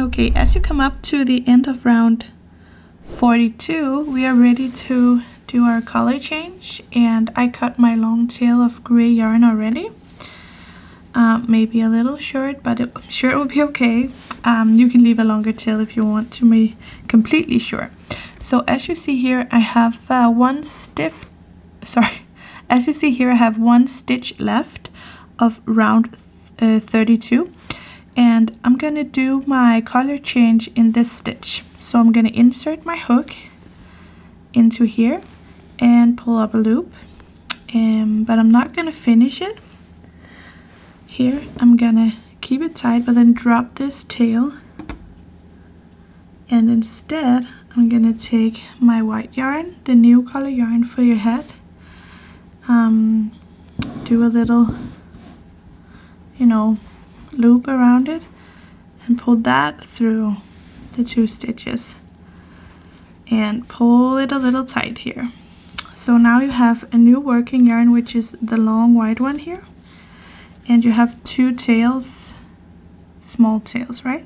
Okay, as you come up to the end of round 42, we are ready to do our color change, and I cut my long tail of gray yarn already. Maybe a little short, but I'm sure it will be okay. You can leave a longer tail if you want to be completely short. So as you see here, I have one stitch left of round 32, and I'm gonna do my color change in this stitch. So I'm gonna insert my hook into here and pull up a loop, but I'm not gonna finish it. Here I'm gonna keep it tight, but then drop this tail, and instead I'm gonna take my white yarn, the new color yarn for your head, do a little, loop around it and pull that through the 2 stitches and pull it a little tight here. So now you have a new working yarn, which is the long white one here, and you have 2 tails, small tails, right?